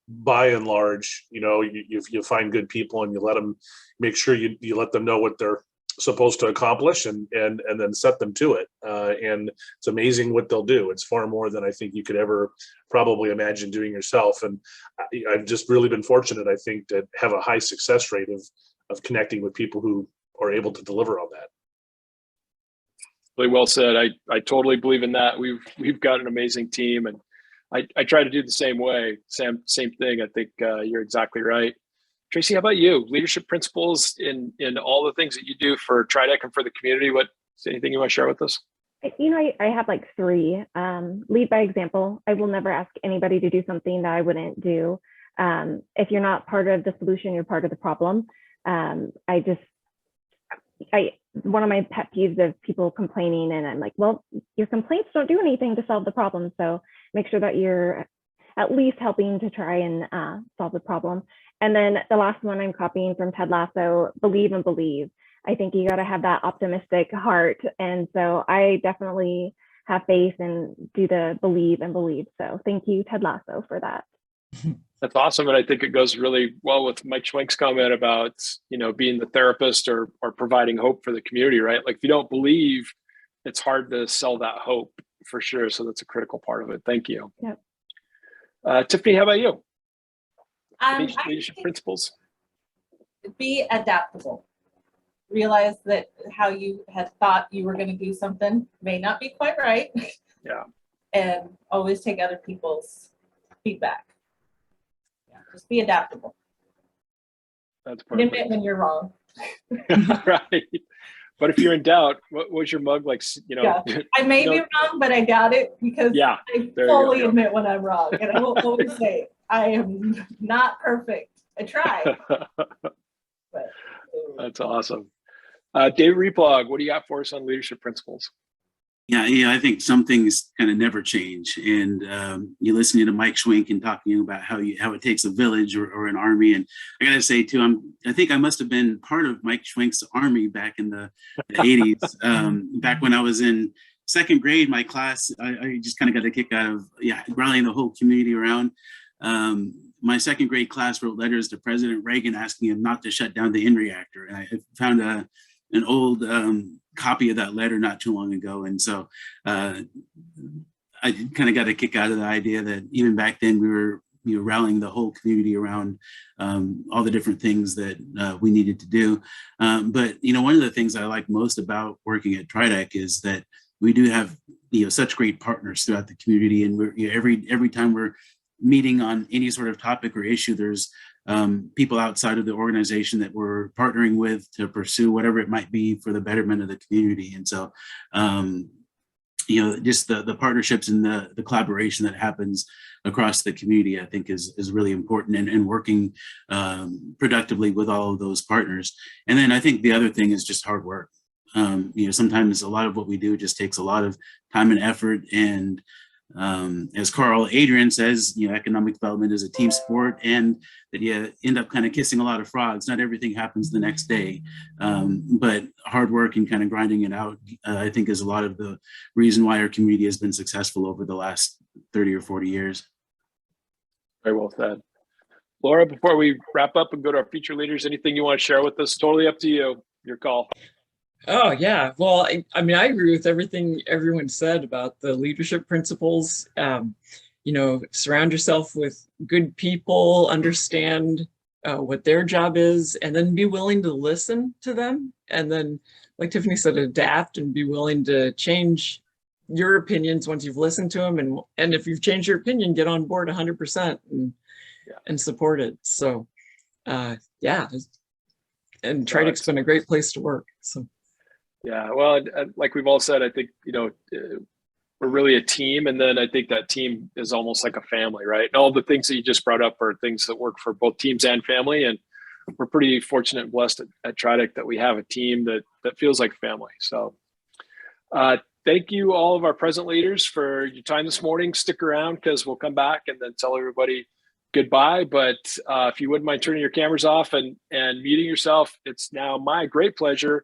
by and large, you know, you find good people and you let them, make sure you let them know what they're supposed to accomplish, and then set them to it. And it's amazing what they'll do. It's far more than I think you could ever probably imagine doing yourself. And I've just really been fortunate, I think, to have a high success rate of connecting with people who are able to deliver on that. Really well said. I totally believe in that. We've got an amazing team, and I try to do the same way. Same thing. I think you're exactly right. Traci, how about you? Leadership principles in all the things that you do for TRIDEC and for the community. What is anything you want to share with us? You know, I have like 3. Lead by example. I will never ask anybody to do something that I wouldn't do. If you're not part of the solution, you're part of the problem. One of my pet peeves of people complaining, and I'm like, well, your complaints don't do anything to solve the problem. So make sure that you're at least helping to try and solve the problem. And then the last one I'm copying from Ted Lasso, believe and believe. I think you got to have that optimistic heart. And so I definitely have faith and do the believe and believe. So thank you, Ted Lasso, for that. That's awesome. And I think it goes really well with Mike Schwenk's comment about, you know, being the therapist or providing hope for the community, right? Like if you don't believe, it's hard to sell that hope for sure. So that's a critical part of it. Thank you. Yep. Tiffany, how about you? Leadership I principles? Be adaptable. Realize that how you had thought you were going to do something may not be quite right. Yeah. And always take other people's feedback. Yeah, just be adaptable. That's perfect. Admit when you're wrong. Right. But if you're in doubt, what was your mug like? You know, yeah. I may be wrong, but I got it because I fully admit when I'm wrong. And I will always say, I am not perfect. I try. But, that's awesome. Dave Reeploeg, what do you got for us on leadership principles? Yeah, I think some things kind of never change. And you're listening to Mike Schwenk and talking about how it takes a village or an army. And I got to say, too, I think I must have been part of Mike Schwenk's army back in the 80s. Back when I was in second grade, my class, I just kind of got a kick out of rallying the whole community around. My second grade class wrote letters to President Reagan asking him not to shut down the IN reactor. And I found an old copy of that letter not too long ago. And so I kind of got a kick out of the idea that even back then we were rallying the whole community around all the different things that we needed to do. But, one of the things I like most about working at TRIDEC is that we do have, such great partners throughout the community. And we're, every time we're meeting on any sort of topic or issue, there's people outside of the organization that we're partnering with to pursue whatever it might be for the betterment of the community. And so, just the partnerships and the collaboration that happens across the community, I think is really important, and working productively with all of those partners. And then I think the other thing is just hard work. Sometimes a lot of what we do just takes a lot of time and effort, and As Karl, Adrian says, economic development is a team sport, and that you end up kind of kissing a lot of frogs. Not everything happens the next day, but hard work and kind of grinding it out, I think, is a lot of the reason why our community has been successful over the last 30 or 40 years. Very well said. Laura, before we wrap up and go to our feature leaders, anything you want to share with us? Totally up to you. Your call. Oh, yeah. Well, I mean, I agree with everything everyone said about the leadership principles. Surround yourself with good people, understand what their job is, and then be willing to listen to them. And then, like Tiffany said, adapt and be willing to change your opinions once you've listened to them. And if you've changed your opinion, get on board 100% and support it. So, yeah. And TRIDEC's been a great place to work. So. Yeah, well, like we've all said, I think, we're really a team. And then I think that team is almost like a family, right? And all the things that you just brought up are things that work for both teams and family. And we're pretty fortunate and blessed at TRIDEC that we have a team that feels like family. So thank you, all of our present leaders, for your time this morning. Stick around because we'll come back and then tell everybody goodbye. But if you wouldn't mind turning your cameras off and muting yourself, it's now my great pleasure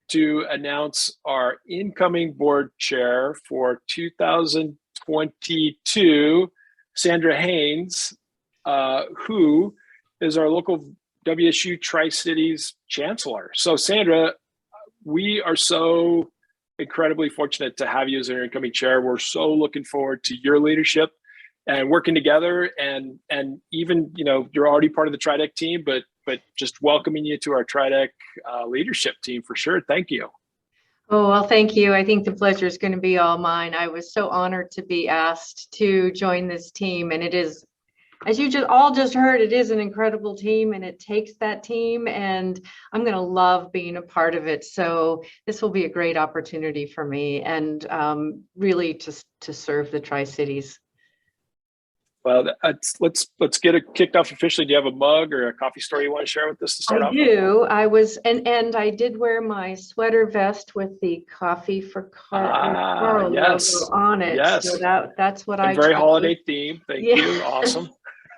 to announce our incoming board chair for 2022, Sandra Haynes, who is our local WSU Tri-Cities Chancellor. So Sandra, we are so incredibly fortunate to have you as our incoming chair. We're so looking forward to your leadership and working together, and even, you're already part of the TRIDEC team, but just welcoming you to our TRIDEC leadership team for sure. Thank you. Oh, well, thank you. I think the pleasure is going to be all mine. I was so honored to be asked to join this team, and it is, as you just heard, it is an incredible team, and it takes that team, and I'm going to love being a part of it. So this will be a great opportunity for me, and really to serve the Tri-Cities. Well, let's get it kicked off officially. Do you have a mug or a coffee story you want to share with us to start off? I do. I was, and I did wear my sweater vest with the Coffee for Karl yes. logo on it. Yes. So that's what I very chose. holiday theme. Thank you. Awesome.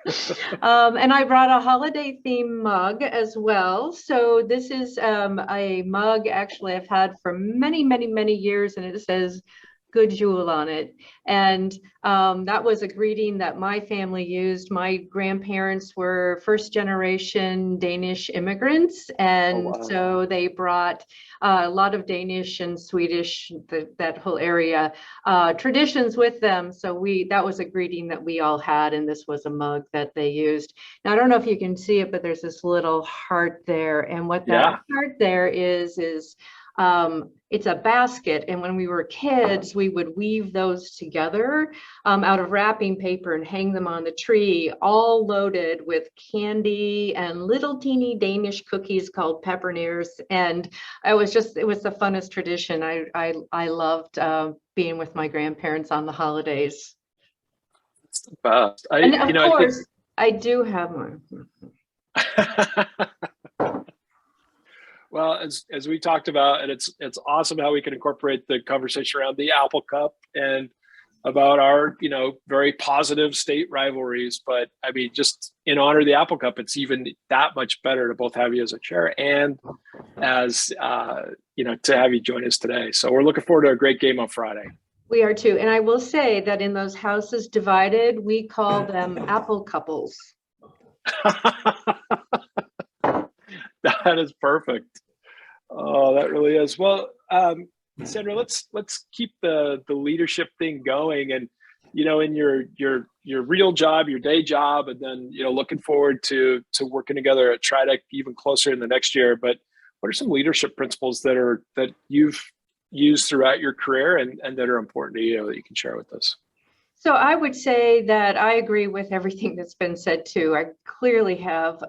And I brought a holiday theme mug as well. So this is a mug actually I've had for many, many, many years, and it says "Good Jul" on it. And that was a greeting that my family used. My grandparents were first generation Danish immigrants. And so they brought a lot of Danish and Swedish, that whole area, traditions with them. So that was a greeting that we all had. And this was a mug that they used. Now, I don't know if you can see it, but there's this little heart there. And what that heart there is it's a basket, and when we were kids, we would weave those together out of wrapping paper and hang them on the tree, all loaded with candy and little teeny Danish cookies called pepperneers. And it was the funnest tradition. I loved being with my grandparents on the holidays. It's the best. And of course, I do have one. Well, as we talked about, and it's awesome how we can incorporate the conversation around the Apple Cup and about our, very positive state rivalries. But I mean, just in honor of the Apple Cup, it's even that much better to both have you as a chair and as, to have you join us today. So we're looking forward to a great game on Friday. We are too. And I will say that in those houses divided, we call them Apple couples. That is perfect. Oh, that really is. Well, Sandra, let's keep the leadership thing going, and in your real job, your day job, and then looking forward to working together at TRIDEC even closer in the next year. But what are some leadership principles that you've used throughout your career and that are important to you that you can share with us? So I would say that I agree with everything that's been said too. I clearly have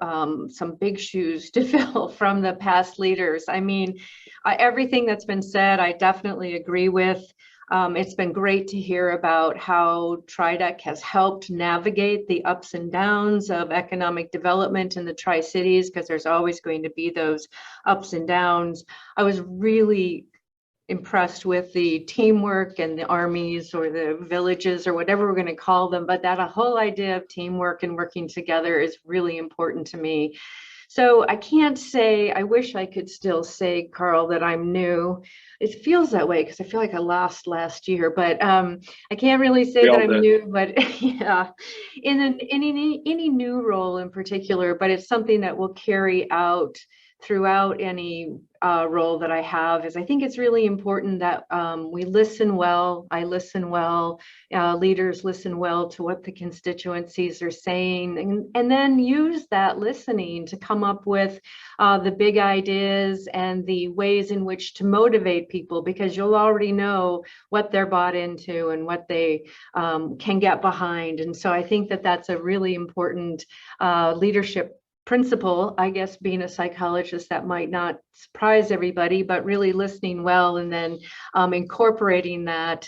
some big shoes to fill from the past leaders. I mean, everything that's been said, I definitely agree with. It's been great to hear about how TRIDEC has helped navigate the ups and downs of economic development in the Tri-Cities, because there's always going to be those ups and downs. I was really impressed with the teamwork and the armies or the villages or whatever we're going to call them, but that a whole idea of teamwork and working together is really important to me. So I can't say, I wish I could still say, Karl, that I'm new. It feels that way because I feel like I lost last year, but I can't really say that I'm new, but yeah, in any new role in particular, but it's something that will carry out throughout any role that I have. Is I think it's really important that we listen well. I listen well. Leaders listen well to what the constituencies are saying, and then use that listening to come up with the big ideas and the ways in which to motivate people, because you'll already know what they're bought into and what they can get behind. And so I think that that's a really important leadership principle. I guess being a psychologist, that might not surprise everybody, but really listening well and then incorporating that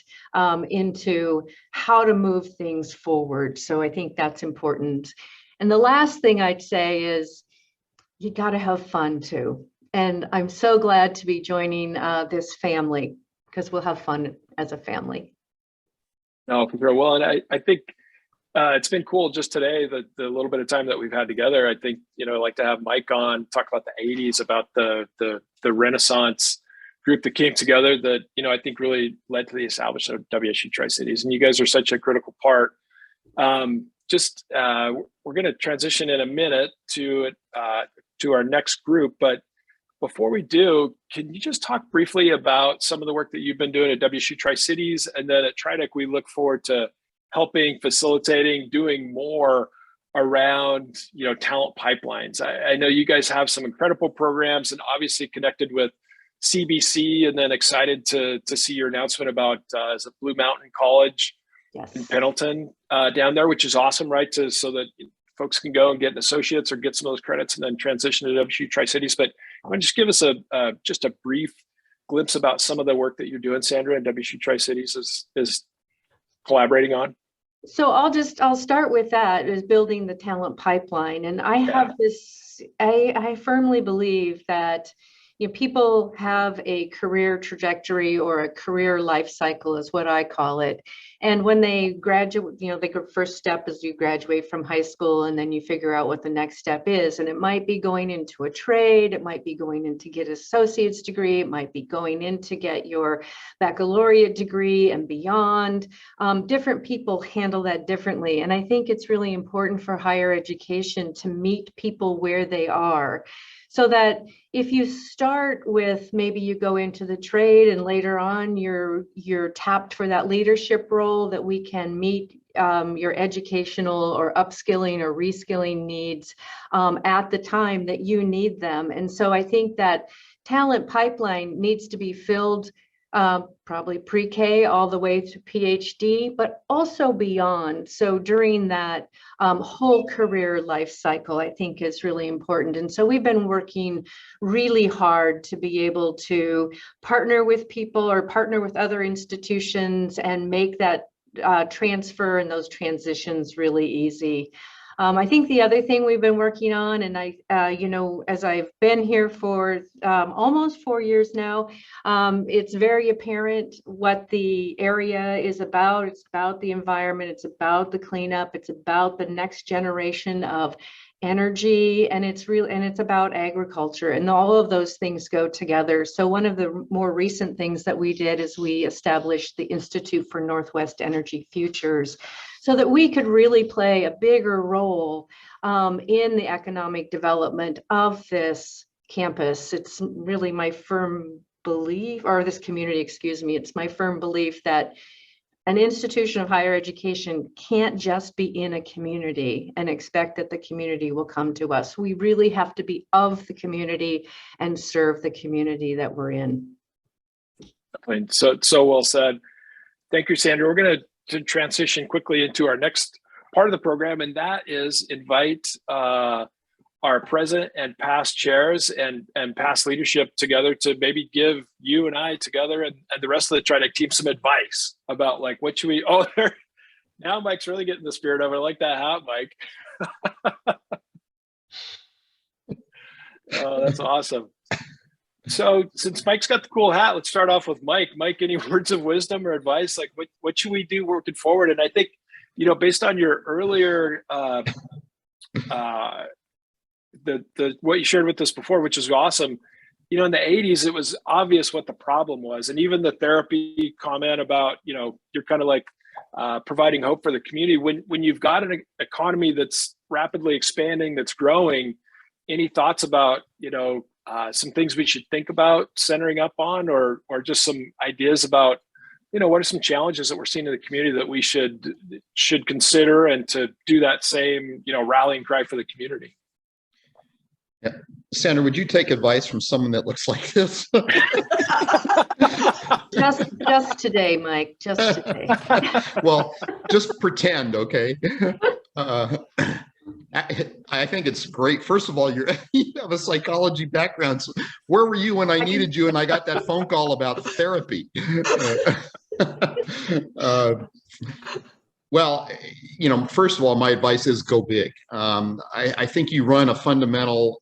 into how to move things forward. So I think that's important. And the last thing I'd say is you got to have fun too. And I'm so glad to be joining this family, because we'll have fun as a family. No, for sure. Well, and I think it's been cool just today, the little bit of time that we've had together. I think, I'd like to have Mike on, talk about the 80s, about the Renaissance group that came together that, I think really led to the establishment of WSU Tri-Cities. And you guys are such a critical part. We're going to transition in a minute to our next group. But before we do, can you just talk briefly about some of the work that you've been doing at WSU Tri-Cities? And then at TRIDEC, we look forward to helping, facilitating, doing more around, talent pipelines. I know you guys have some incredible programs, and obviously connected with CBC, and then excited to see your announcement about is it Blue Mountain College in Pendleton down there, which is awesome, right? So that folks can go and get an associates or get some of those credits and then transition to WSU Tri-Cities. But I want to just give us just a brief glimpse about some of the work that you're doing, Sandra, and WSU Tri-Cities is collaborating on. So I'll start with that, is building the talent pipeline. And I have this, I firmly believe that people have a career trajectory or a career life cycle is what I call it. And when they graduate, the first step is you graduate from high school, and then you figure out what the next step is. And it might be going into a trade, it might be going in to get an associate's degree, it might be going in to get your baccalaureate degree and beyond. Different people handle that differently. And I think it's really important for higher education to meet people where they are. So that if you start with, maybe you go into the trade and later on you're tapped for that leadership role, that we can meet your educational or upskilling or reskilling needs at the time that you need them. And so I think that talent pipeline needs to be filled probably pre-K all the way to PhD, but also beyond. So during that whole career life cycle, I think is really important. And so we've been working really hard to be able to partner with people or partner with other institutions and make that transfer and those transitions really easy. I think the other thing we've been working on, and as I've been here for almost 4 years now, it's very apparent what the area is about. It's about the environment. It's about the cleanup. It's about the next generation of energy, and it's about agriculture, and all of those things go together. So one of the more recent things that we did is we established the Institute for Northwest Energy Futures, so that we could really play a bigger role in the economic development of this campus. It's really my firm belief, or this community, excuse me, it's my firm belief that an institution of higher education can't just be in a community and expect that the community will come to us. We really have to be of the community and serve the community that we're in. So well said. Thank you, Sandra. We're going to transition quickly into our next part of the program, and that is invite our present and past chairs and past leadership together to maybe give you and I together and the rest of the TRIDEC team some advice about like what should we, now Mike's really getting the spirit of it. I like that hat, Mike. Oh, that's awesome. So since Mike's got the cool hat, let's start off with Mike. Mike, any words of wisdom or advice? Like what should we do working forward? And I think, based on your earlier, what you shared with us before, which is awesome. In the 80s, it was obvious what the problem was. And even the therapy comment about, you're kind of like providing hope for the community. When you've got an economy that's rapidly expanding, that's growing, any thoughts about, some things we should think about centering up on, or just some ideas about, what are some challenges that we're seeing in the community that we should consider, and to do that same, rallying cry for the community? Yeah. Sandra, would you take advice from someone that looks like this? Just today, Mike, just today. Well, just pretend, okay? I think it's great. First of all, you have a psychology background. So where were you when I needed you and I got that phone call about therapy? Well, first of all, my advice is go big. I think you run a fundamental,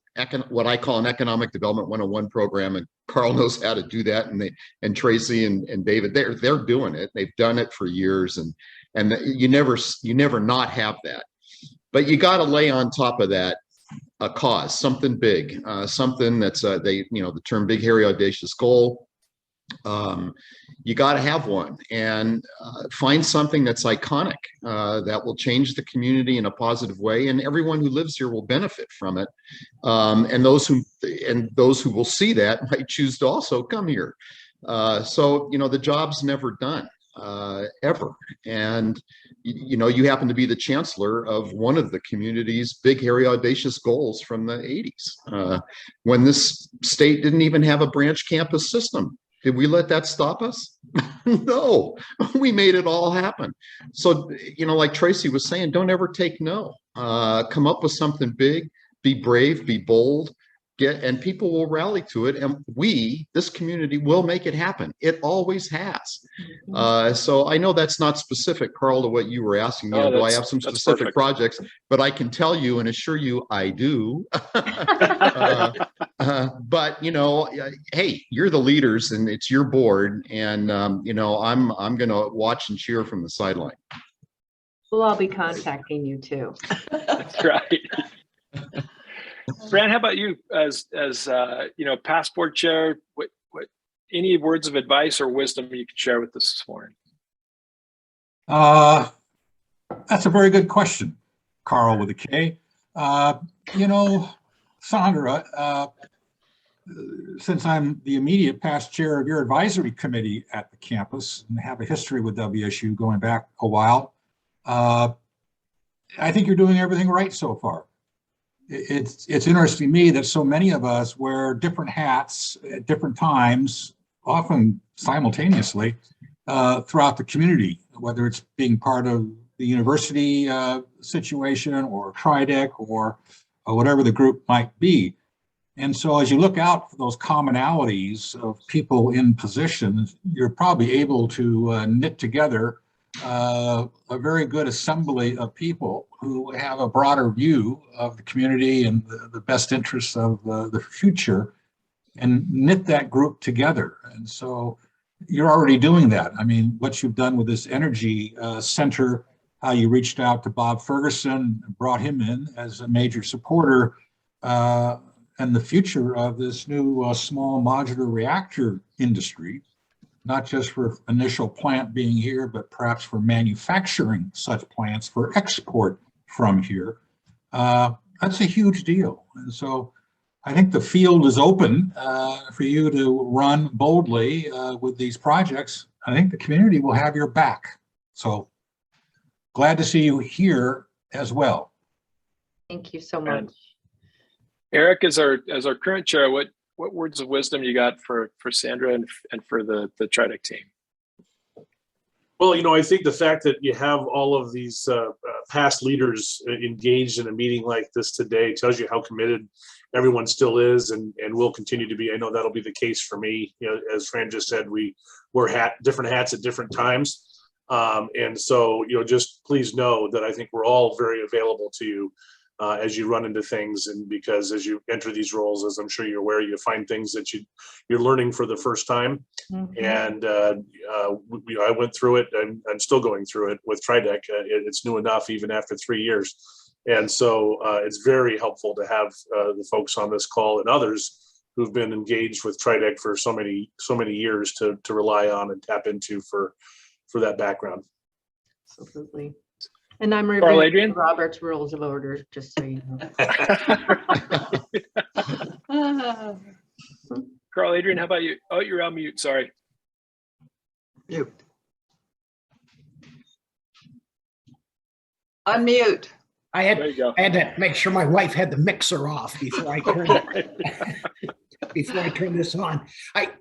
what I call an economic development 101 program, and Karl knows how to do that, and Traci and David, they're doing it. They've done it for years, and you never not have that. But you got to lay on top of that a cause, something big, something that's the term big, hairy, audacious goal. You got to have one, and find something that's iconic, that will change the community in a positive way, and everyone who lives here will benefit from it. And those who will see that might choose to also come here. So the job's never done, ever. And you happen to be the chancellor of one of the community's big, hairy, audacious goals from the 80s, when this state didn't even have a branch campus system. Did we let that stop us? No, we made it all happen. So, like Traci was saying, don't ever take no. Come up with something big, be brave, be bold, and people will rally to it. And this community will make it happen. It always has. So I know that's not specific, Karl, to what you were asking. Do I have some specific projects? But I can tell you and assure you I do. But hey, you're the leaders, and it's your board, and I'm going to watch and cheer from the sideline. We'll all be contacting you too. That's right. Fran, how about you as past board chair? What any words of advice or wisdom you can share with us this morning? That's a very good question, Karl with a K. Sandra, since I'm the immediate past chair of your advisory committee at the campus and have a history with WSU going back a while, I think you're doing everything right so far. It's interesting to me that so many of us wear different hats at different times, often simultaneously, throughout the community, whether it's being part of the university situation or TRIDEC or whatever the group might be. And so as you look out for those commonalities of people in positions, you're probably able to knit together a very good assembly of people who have a broader view of the community and the best interests of the future, and knit that group together. And so you're already doing that. I mean, what you've done with this energy center, how you reached out to Bob Ferguson, brought him in as a major supporter, and the future of this new small modular reactor industry, not just for initial plant being here, but perhaps for manufacturing such plants for export from here. That's a huge deal. And so I think the field is open for you to run boldly with these projects. I think the community will have your back. So glad to see you here as well. Thank you so much. Eric, as our current chair, what words of wisdom you got for Sandra and for the TRIDEC team? Well, I think the fact that you have all of these past leaders engaged in a meeting like this today tells you how committed everyone still is and will continue to be. I know that'll be the case for me. As Fran just said, we wear different hats at different times. And so, just please know that I think we're all very available to you as you run into things, and because as you enter these roles, as I'm sure you're aware, you find things that you're learning for the first time. And I went through it. I'm still going through it with TRIDEC. It's new enough even after 3 years. And so it's very helpful to have the folks on this call and others who've been engaged with TRIDEC for so many years to rely on and tap into for that background. Absolutely. And I'm Karl, Adrian? reviewing Robert's Rules of Order, just so you know. Karl, Adrian, how about you? Oh, you're on mute. Sorry. Mute. Unmute. I had, There you go. I had to make sure my wife had the mixer off before I turned this on. I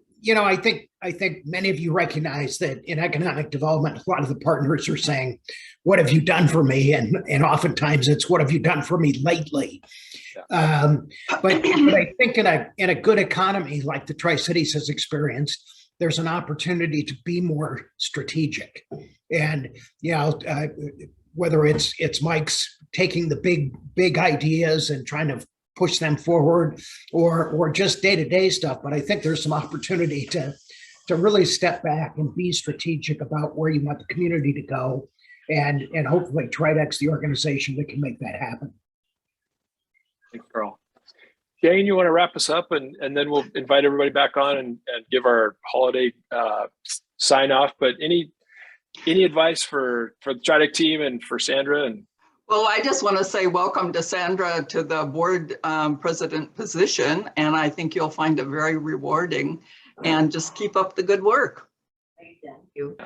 think many of you recognize that in economic development, a lot of the partners are saying, "What have you done for me?" And oftentimes it's, "What have you done for me lately?" Yeah. But I think in a good economy like the Tri-Cities has experienced, there's an opportunity to be more strategic. And whether it's Mike's taking the big ideas and trying to push them forward, or just day-to-day stuff. But I think there's some opportunity to really step back and be strategic about where you want the community to go. And hopefully TRIDEC's the organization that can make that happen. Thanks, Karl. Jane, you want to wrap us up, and then we'll invite everybody back on and give our holiday sign off. But any advice for the TRIDEC team and for Sandra? And Well, I just want to say welcome to Sandra to the board president position, and I think you'll find it very rewarding, and just keep up the good work. Thank you.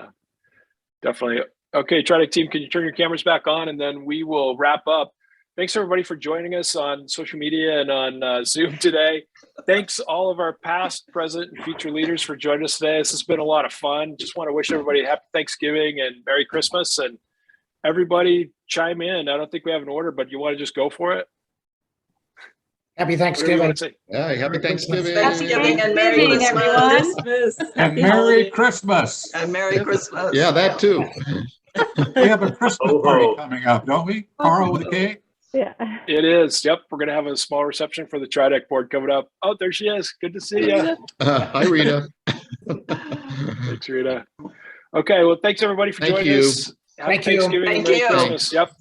Definitely. Okay, TRIDEC team, can you turn your cameras back on, and then we will wrap up. Thanks everybody for joining us on social media and on Zoom today. Thanks all of our past, present, and future leaders for joining us today. This has been a lot of fun. Just want to wish everybody a happy Thanksgiving and Merry Christmas, and everybody chime in. I don't think we have an order, but you want to just go for it? Happy Thanksgiving. Yeah, happy Thanksgiving. Thanksgiving and Merry Thanksgiving, Christmas. Christmas. And Happy Merry holidays. Christmas. And Merry Christmas. Yeah, that too. We have a Christmas Ho, party ho. coming up, don't we? Karl with a K? Yeah. It is. Yep. We're going to have a small reception for the TRIDEC board coming up. Oh, there she is. Good to see you. Hi, Rita. Thanks, Rita. Okay. Well, thanks everybody for Thank joining you. us. Happy Thank you. Thanksgiving and Thank Merry you. Christmas. Yep.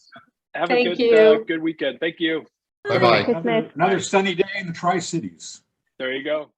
Have a Thank good, you. good weekend. Thank you. Bye-bye. Christmas. Another sunny day in the Tri-Cities. There you go.